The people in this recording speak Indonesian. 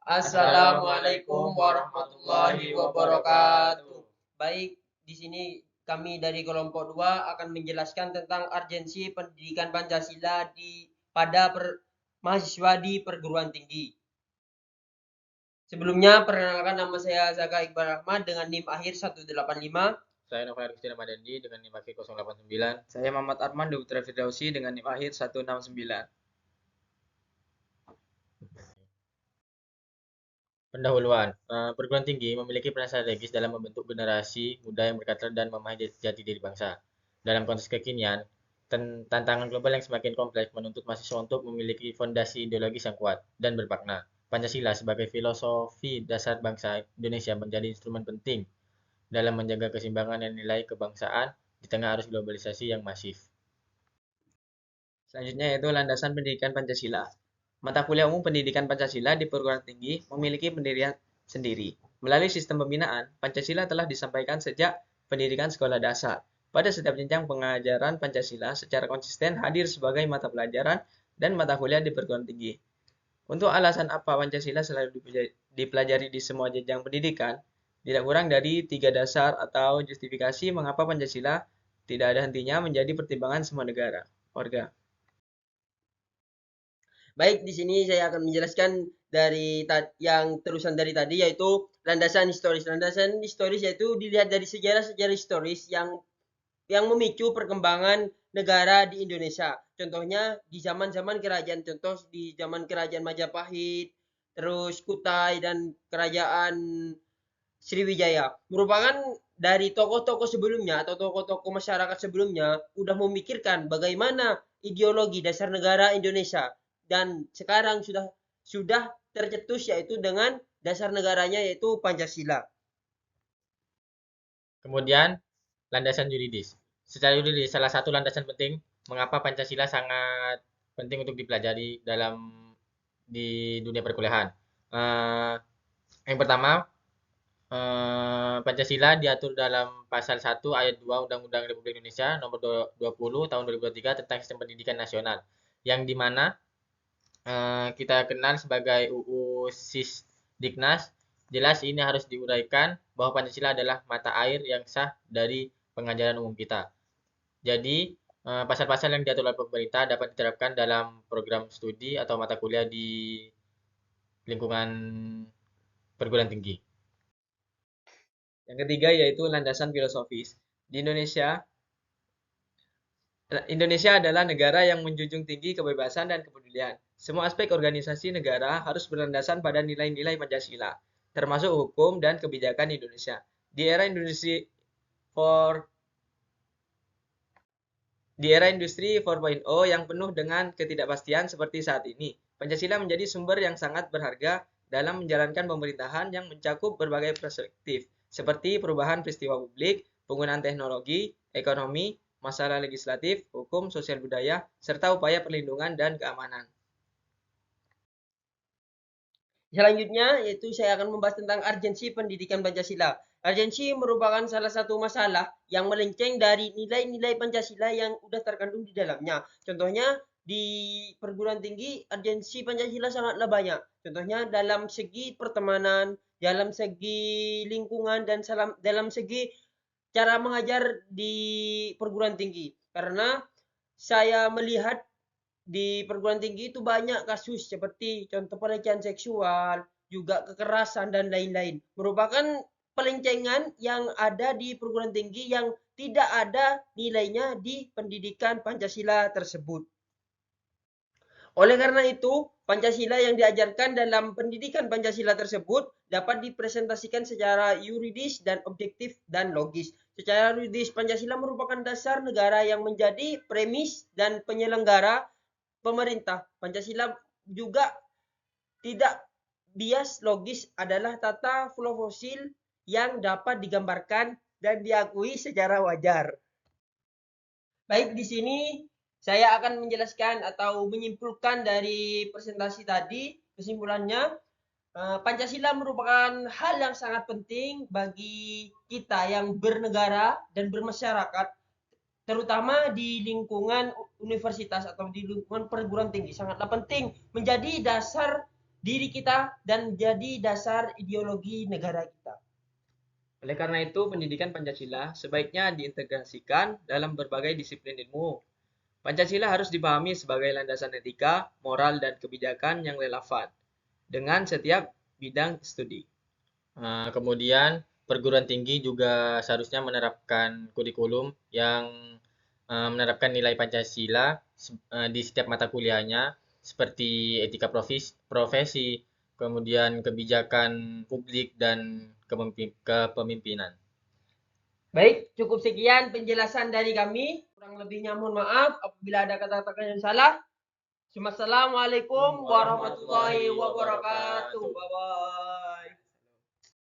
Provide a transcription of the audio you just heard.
Assalamualaikum warahmatullahi wabarakatuh. Baik, di sini kami dari kelompok 2 akan menjelaskan tentang urgensi pendidikan Pancasila pada mahasiswa di perguruan tinggi. Sebelumnya, perkenalkan nama saya Zaka Iqbal Rahmat dengan NIM akhir 185. Saya Novel Agustin Ramadhani dengan NIM akhir 089. Saya Muhammad Arman Putra Firdausi dengan NIM akhir 169. Pendahuluan. Perguruan tinggi memiliki peran strategis dalam membentuk generasi muda yang berkarakter dan memahami jati diri bangsa. Dalam konteks kekinian, tantangan global yang semakin kompleks menuntut mahasiswa untuk memiliki fondasi ideologis yang kuat dan bermakna. Pancasila sebagai filosofi dasar bangsa Indonesia menjadi instrumen penting dalam menjaga keseimbangan dan nilai kebangsaan di tengah arus globalisasi yang masif. Selanjutnya yaitu landasan pendidikan Pancasila. Mata kuliah umum pendidikan Pancasila di perguruan tinggi memiliki pendirian sendiri. Melalui sistem pembinaan, Pancasila telah disampaikan sejak pendidikan sekolah dasar. Pada setiap jenjang pengajaran Pancasila secara konsisten hadir sebagai mata pelajaran dan mata kuliah di perguruan tinggi. Untuk alasan apa Pancasila selalu dipelajari di semua jenjang pendidikan, tidak kurang dari 3 dasar atau justifikasi mengapa Pancasila tidak ada hentinya menjadi pertimbangan semua negara, warga. Baik, di sini saya akan menjelaskan dari yang terusan dari tadi yaitu landasan historis. Landasan historis yaitu dilihat dari sejarah-sejarah historis yang memicu perkembangan negara di Indonesia. Contohnya di zaman-zaman kerajaan, contoh di zaman kerajaan Majapahit, terus Kutai dan kerajaan Sriwijaya. Merupakan dari tokoh-tokoh sebelumnya atau tokoh-tokoh masyarakat sebelumnya udah memikirkan bagaimana ideologi dasar negara Indonesia dan sekarang sudah tercetus yaitu dengan dasar negaranya yaitu Pancasila. Kemudian, landasan yuridis. Secara yuridis, salah satu landasan penting mengapa Pancasila sangat penting untuk dipelajari di dunia perkuliahan. Eh, yang pertama, Pancasila diatur dalam pasal 1 ayat 2 Undang-Undang Republik Indonesia nomor 20 tahun 2023 tentang sistem pendidikan nasional, yang dimana kita kenal sebagai UU Sisdiknas. Jelas ini harus diuraikan bahwa Pancasila adalah mata air yang sah dari pengajaran umum kita. Jadi, pasal-pasal yang diatur oleh pemerintah dapat diterapkan dalam program studi atau mata kuliah di lingkungan perguruan tinggi. Yang ketiga yaitu landasan filosofis. Di Indonesia adalah negara yang menjunjung tinggi kebebasan dan kepedulian. Semua aspek organisasi negara harus berlandasan pada nilai-nilai Pancasila, termasuk hukum dan kebijakan Indonesia. Di era industri 4 Di era industri 4.0 yang penuh dengan ketidakpastian seperti saat ini, Pancasila menjadi sumber yang sangat berharga dalam menjalankan pemerintahan yang mencakup berbagai perspektif, seperti perubahan peristiwa publik, penggunaan teknologi, ekonomi, masalah legislatif, hukum, sosial budaya, serta upaya perlindungan dan keamanan. Selanjutnya yaitu saya akan membahas tentang urgensi pendidikan Pancasila. Urgensi merupakan salah satu masalah yang melenceng dari nilai-nilai Pancasila yang sudah terkandung di dalamnya. Contohnya di perguruan tinggi urgensi Pancasila sangatlah banyak. Contohnya dalam segi pertemanan, dalam segi lingkungan dan dalam segi cara mengajar di perguruan tinggi. Karena saya melihat di perguruan tinggi itu banyak kasus seperti contoh pelecehan seksual, juga kekerasan dan lain-lain. Merupakan pelencengan yang ada di perguruan tinggi yang tidak ada nilainya di pendidikan Pancasila tersebut. Oleh karena itu, Pancasila yang diajarkan dalam pendidikan Pancasila tersebut dapat dipresentasikan secara yuridis dan objektif dan logis. Secara yuridis, Pancasila merupakan dasar negara yang menjadi premis dan penyelenggara pemerintah. Pancasila juga tidak bias logis adalah tata filosofi yang dapat digambarkan dan diakui secara wajar. Baik, di sini saya akan menjelaskan atau menyimpulkan dari presentasi tadi. Kesimpulannya, Pancasila merupakan hal yang sangat penting bagi kita yang bernegara dan bermasyarakat, terutama di lingkungan universitas atau di lingkungan perguruan tinggi. Sangatlah penting menjadi dasar diri kita dan jadi dasar ideologi negara kita. Oleh karena itu, pendidikan Pancasila sebaiknya diintegrasikan dalam berbagai disiplin ilmu. Pancasila harus dipahami sebagai landasan etika, moral, dan kebijakan yang relevan dengan setiap bidang studi. Kemudian perguruan tinggi juga seharusnya menerapkan kurikulum yang menerapkan nilai Pancasila di setiap mata kuliahnya seperti etika profesi, kemudian kebijakan publik dan kepemimpinan. Baik, cukup sekian penjelasan dari kami. Kurang lebihnya mohon maaf apabila ada kata-kata yang salah. Assalamualaikum warahmatullahi wabarakatuh. Bye-bye.